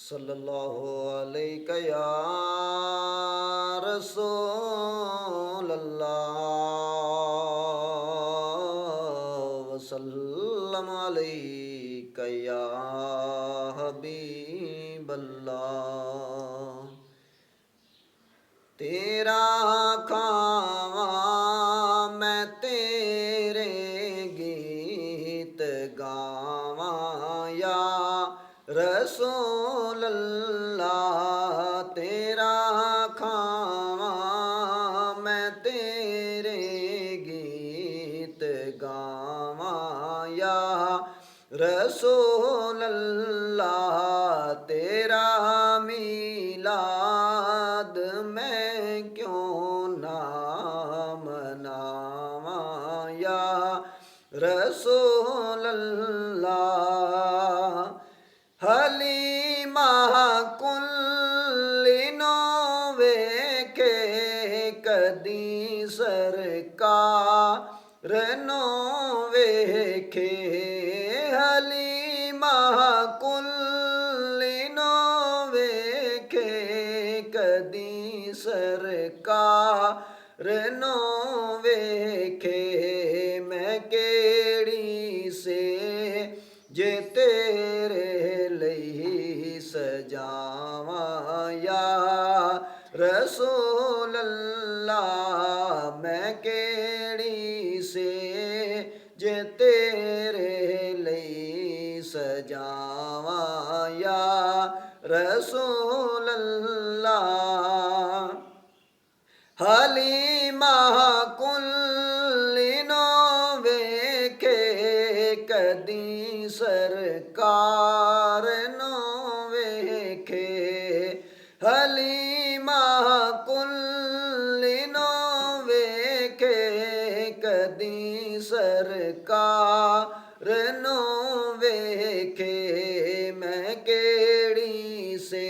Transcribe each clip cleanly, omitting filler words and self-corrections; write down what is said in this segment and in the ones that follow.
सल्लल्लाहु अलैका या रसूल अल्लाह वसल्लम अलैका या हबीब अल्लाह। तेरा खावा मैं तेरे गीत गावा या रसूल अल्लाह। तेरा खावा मैं तेरे गीत गावा या रसूल अल्लाह। तेरा मीलाद मैं क्यों ना मनावा या रसूल अल्लाह। हलीमा कुल्लिनो वेखे कदी सरकार नो वेखे। हलीमा कुल्लिनो वेखे कदी सरकार नो वेखे। मैं केड़ी से जे तेरे लई सजावा या रसूल अल्लाह। मैं केड़ी से जे तेरे लई सजावा या रसूल अल्लाह। हलीमा कुल्लिनो वेखे कदी सरकार नो वेखे। हलीमा कुल्लिनो वेखे कदी सरकार नो वेखे। मैं केड़ी से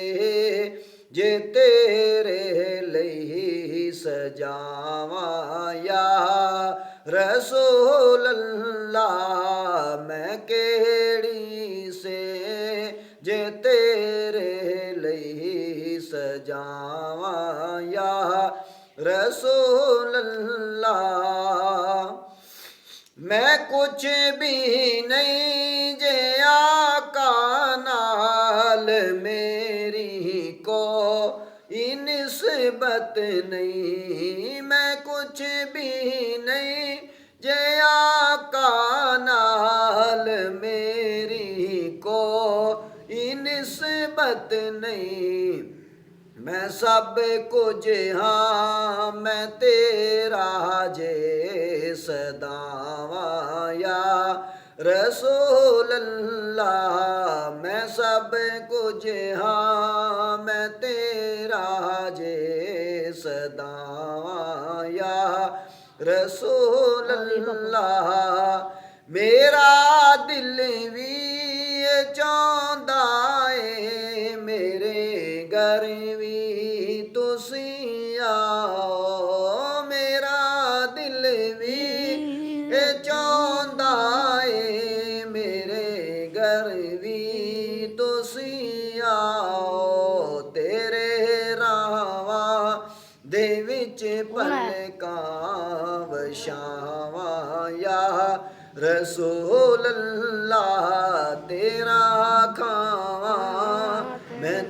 जे तेरे लई सजावा या रसूल अल्लाह। मैं केड़ी से जे तेरे लई सजावा या रसूल अल्लाह। मैं कुछ भी नहीं जे आका नाल मेरी को निस्बत नहीं। मैं कुछ भी नहीं जे आका नाल मेरी को निस्बत नहीं। मैं सब कुछ हाँ मैं तेरा जे सदावा या रसूल अल्लाह। मैं सब कुछ हाँ मैं तेरा जे सदावा या रसूल अल्लाह। मेरा दिल भी चाहता है मेरे घर भी तुसी आओ। मेरा दिल भी चाहता है मेरे घर भी तुसी आओ। तेरे रावा दे विच पलकां वछावा या रसूल अल्लाह। तेरा खावा मैं